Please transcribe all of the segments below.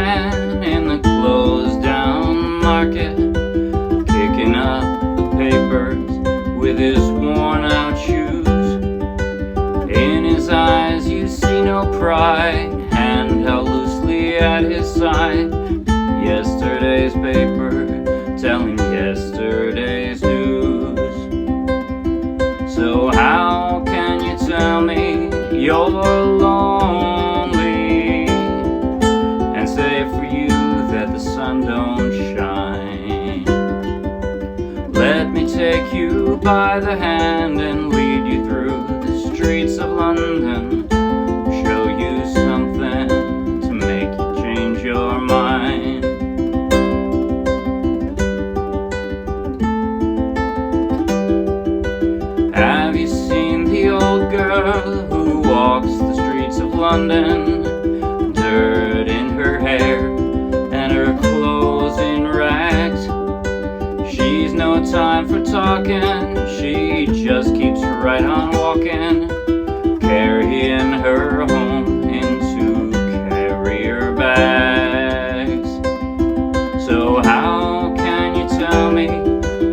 man in the closed down market, kicking up the papers with his worn out shoes. In his eyes you see no pride, hand held loosely at his side. Yesterday's paper telling yesterday's news. So how can you tell me you're lonely and say for you that the sun don't shine? Let me take you by the hand and lead you through the streets of London, show you something to make you change your mind. Have you seen the old girl who walks the streets of London? Dirt in her hair and her clothes in rags. She's no time for talking, she just keeps right on walking, carrying her home into carrier bags. So how can you tell me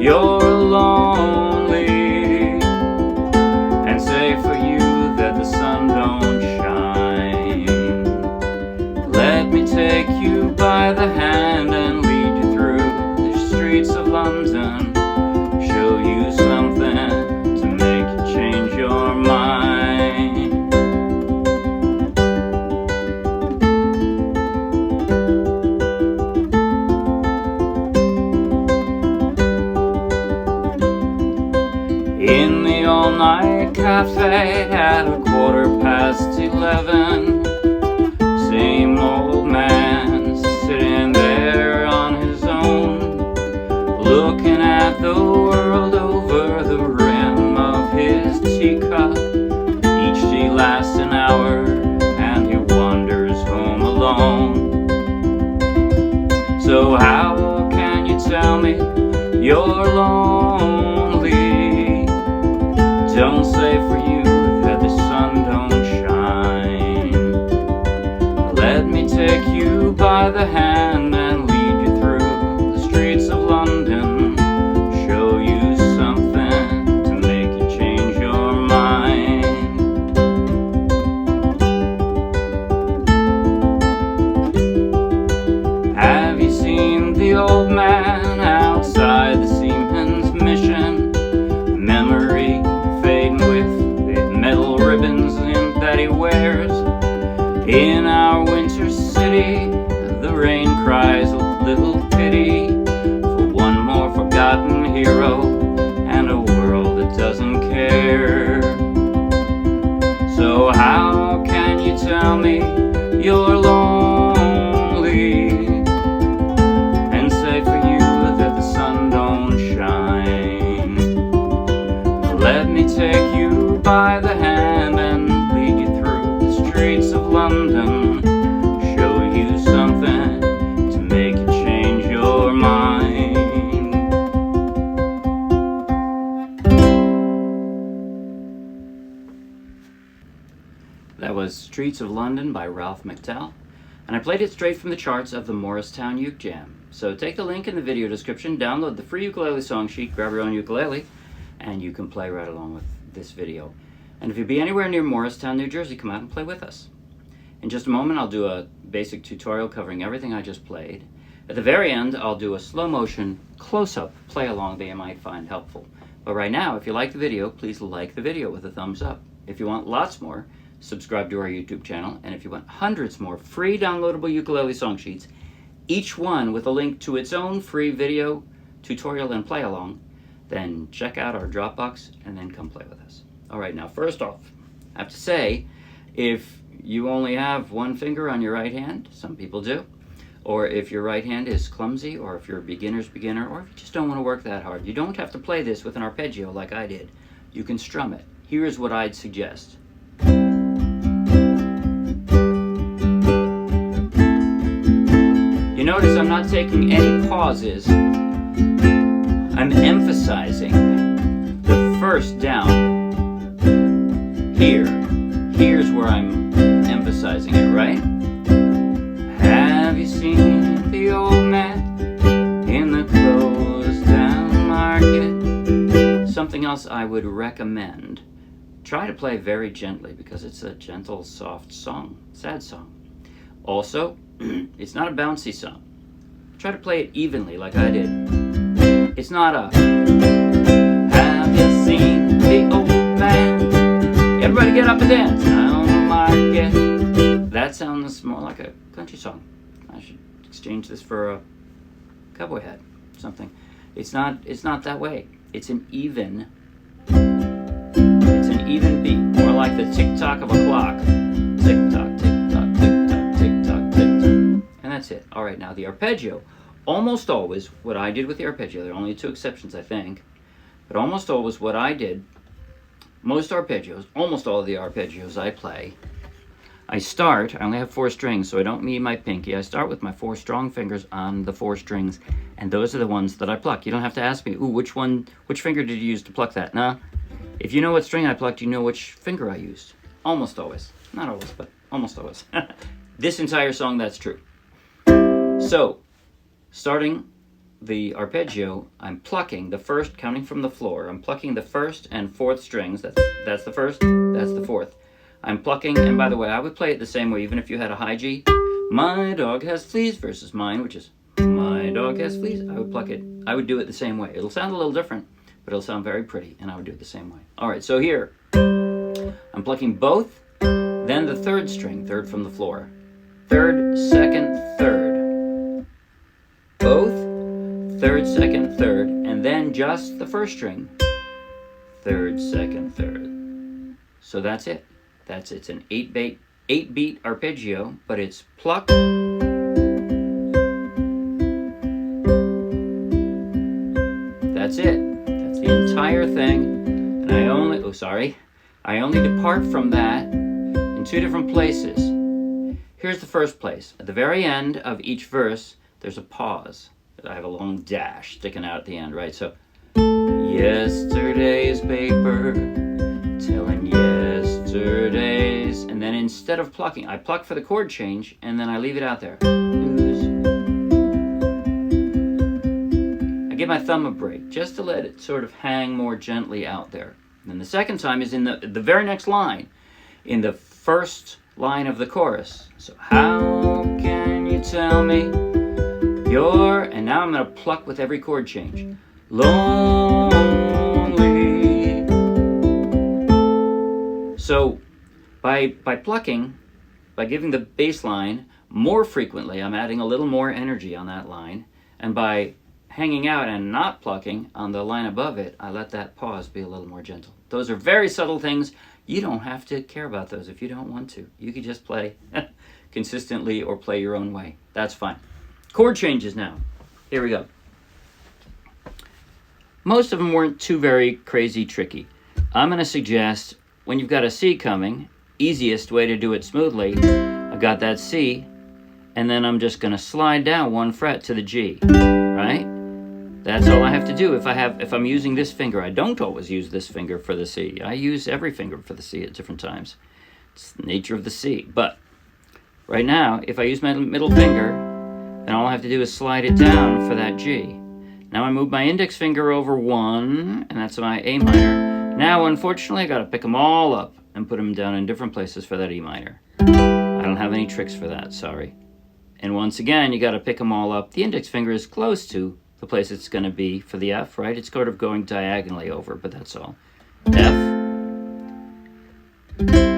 you're lonely and say for you that the sun don't shine? Let me take you by the hand and lead you through the streets of London, show you something to make you change your mind. In the all-night cafe at 11:15, same old man sitting there on his own, looking at the world over the rim of his teacup. Each tea lasts an hour and he wanders home alone. So how can you tell me you're lonely? Don't say for you that the sun don't shine. Let me take you by the hand and lead you through the streets of London, show you something to make you change your mind. Have you seen the old man outside the seaman's mission? Memory fading with the metal ribbons that he wears. In our winter city, the rain cries a little pity for one more forgotten hero and a world that doesn't care. So how can you tell me you're lonely and say for you that the sun don't shine? Let me take you by the hand and lead you through the streets of London, show you something to make you change your mind. That was Streets of London by Ralph McTell, and I played it straight from the charts of the Morristown Uke Jam. So take the link in the video description, download the free ukulele song sheet, grab your own ukulele, and you can play right along with this video. And if you'd be anywhere near Morristown, New Jersey, come out and play with us. In just a moment, I'll do a basic tutorial covering everything I just played. At the very end, I'll do a slow motion close-up play along that you might find helpful. But right now, if you like the video, please like the video with a thumbs up. If you want lots more, subscribe to our YouTube channel. And if you want hundreds more free downloadable ukulele song sheets, each one with a link to its own free video, tutorial, and play along, then check out our Dropbox and then come play with us. All right, now first off, I have to say, if you only have one finger on your right hand, some people do, or if your right hand is clumsy, or if you're a beginner's beginner, or if you just don't want to work that hard, you don't have to play this with an arpeggio like I did. You can strum it. Here's what I'd suggest. You notice I'm not taking any pauses. I'm emphasizing the first down here. Here's where I'm emphasizing it, right? Have you seen the old man in the closed down market? Something else I would recommend. Try to play very gently because it's a gentle, soft song, sad song. Also, it's not a bouncy song. Try to play it evenly like I did. It's not a, have you seen the old man? Everybody get up and dance down the market. That sounds more like a country song. I should exchange this for a cowboy hat, something. It's not that way. It's an even beat, more like the tick-tock of a clock. Tick-tock, tick-tock, tick-tock, tick-tock, tick-tock. And that's it. All right, now the arpeggio. Almost always, what I did with the arpeggio, there are only 2 exceptions, I think, but almost always what I did, most arpeggios, almost all of the arpeggios I play, I only have 4 strings, so I don't need my pinky. I start with my 4 strong fingers on the 4 strings, and those are the ones that I pluck. You don't have to ask me, ooh, which finger did you use to pluck that? Nah. If you know what string I plucked, you know which finger I used. Almost always. Not always, but almost always. This entire song, that's true. So, starting the arpeggio, I'm plucking the first, counting from the floor. I'm plucking the 1st and 4th strings. That's the 1st, that's the 4th. I'm plucking, and by the way, I would play it the same way, even if you had a high G. My dog has fleas versus mine, which is my dog has fleas. I would pluck it. I would do it the same way. It'll sound a little different, but it'll sound very pretty, and I would do it the same way. All right, so here, I'm plucking both, then the 3rd string, 3rd from the floor. 3rd, 2nd, 3rd. Both, 3rd, 2nd, 3rd, and then just the 1st string. 3rd, 2nd, 3rd. So that's it. It's an 8-beat arpeggio, but it's pluck. That's it. That's the entire thing. And I only depart from that in 2 different places. Here's the first place. At the very end of each verse, there's a pause. I have a long dash sticking out at the end, right? So, yesterday's paper, telling yesterday's, and then instead of plucking, I pluck for the chord change, and then I leave it out there. I give my thumb a break, just to let it sort of hang more gently out there. And then the second time is in the very next line, in the 1st line of the chorus. So, how can you tell me you're, and now I'm going to pluck with every chord change. Lonely. So by plucking, by giving the bass line more frequently, I'm adding a little more energy on that line. And by hanging out and not plucking on the line above it, I let that pause be a little more gentle. Those are very subtle things. You don't have to care about those if you don't want to. You can just play consistently or play your own way. That's fine. Chord changes now. Here we go. Most of them weren't too very crazy tricky. I'm going to suggest when you've got a C coming, easiest way to do it smoothly, I've got that C, and then I'm just going to slide down 1 fret to the G, right? That's all I have to do if I'm using this finger. I don't always use this finger for the C. I use every finger for the C at different times. It's the nature of the C. But right now, if I use my middle finger, then all I have to do is slide it down for that G. Now I move my index finger over 1, and that's my A minor. Now, unfortunately, I got to pick them all up and put them down in different places for that E minor. I don't have any tricks for that, sorry. And once again, you got to pick them all up. The index finger is close to the place it's going to be for the F, right? It's sort of going diagonally over, but that's all. F,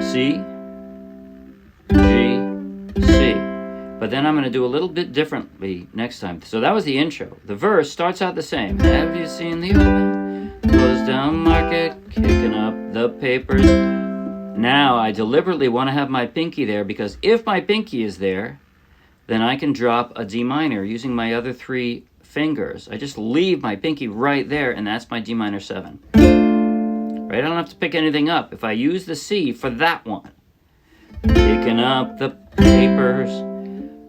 C, G, C. But then I'm going to do a little bit differently next time. So that was the intro. The verse starts out the same. Have you seen the old man? Closed down market, kicking up the papers. Now I deliberately want to have my pinky there because if my pinky is there, then I can drop a D minor using my other 3 fingers. I just leave my pinky right there, and that's my D minor 7. Right? I don't have to pick anything up. If I use the C for that one, picking up the papers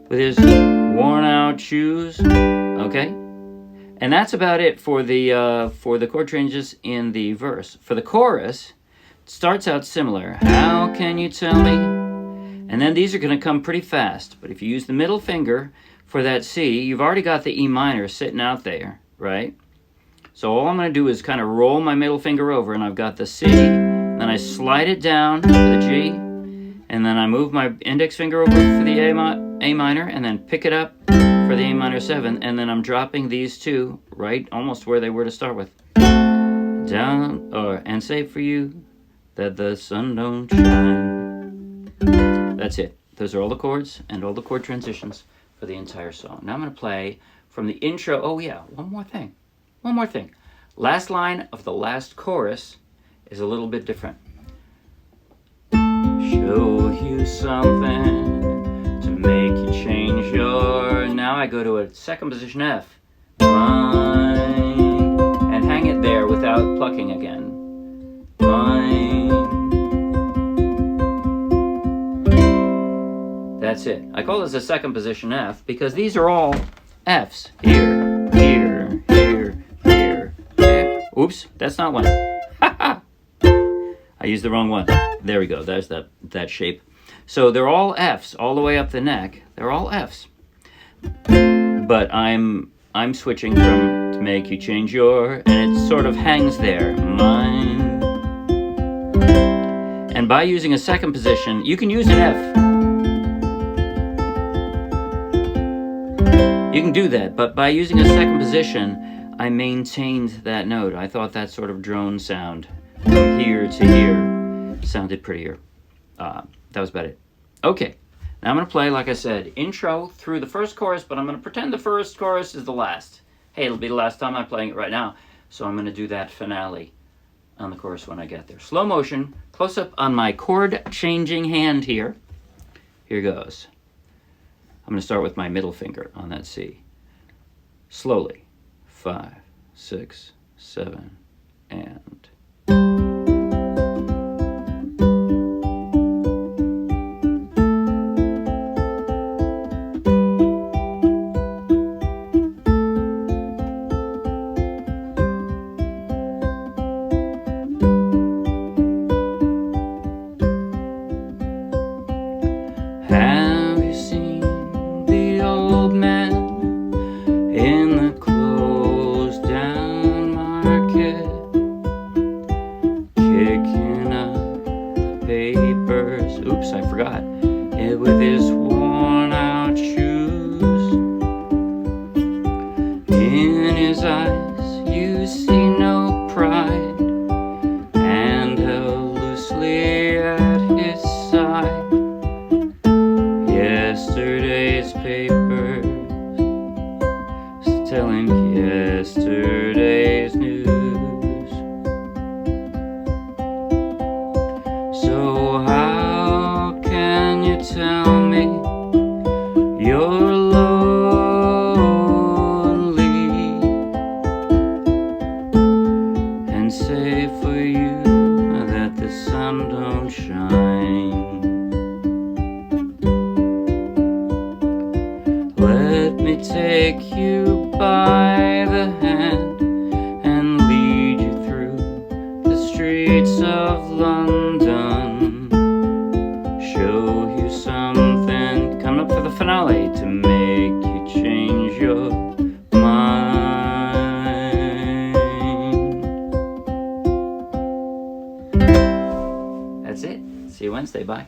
with his worn out shoes, okay? And that's about it for the chord changes in the verse. For the chorus, it starts out similar. How can you tell me? And then these are going to come pretty fast. But if you use the middle finger for that C, you've already got the E minor sitting out there, right? So all I'm going to do is kind of roll my middle finger over, and I've got the C, then I slide it down to the G, and then I move my index finger over for the A minor, and then pick it up for the A minor 7, and then I'm dropping these two right almost where they were to start with. Down, and say for you that the sun don't shine. That's it. Those are all the chords and all the chord transitions for the entire song. Now I'm going to play from the intro. Oh yeah, one more thing. Last line of the last chorus is a little bit different. Show you something to make you change your... Now I go to a second position F. Mind. And hang it there without plucking again. Mind. That's it. I call this a second position F because these are all Fs. Here, here, here, here, here. Oops, that's not one. I used the wrong one. There we go. There's that shape. So they're all Fs all the way up the neck. They're all Fs. But I'm switching from to make you change your, and it sort of hangs there. Mine. And by using a second position, you can use an F. You can do that, but by using a second position, I maintained that note. I thought that sort of drone sound from here to here sounded prettier. That was about it. Okay, now I'm going to play, like I said, intro through the first chorus, but I'm going to pretend the first chorus is the last. Hey, it'll be the last time I'm playing it right now, so I'm going to do that finale on the chorus when I get there. Slow motion, close up on my chord changing hand here. Here goes. I'm going to start with my middle finger on that C. Slowly. 5, 6, 7, and... Have you seen the old man in the closed down market, kicking up the papers? Oops, I forgot. With his worn out shoes. In his eyes you see no pride, and held loosely at his side yesterday's papers, telling yesterday's news. So how can you tell me you're lonely and say for you that the sun don't shine? Let me take you by the hand and lead you through the streets of London. Show you something, come up for the finale, to make you change your mind. That's it. See you Wednesday. Bye.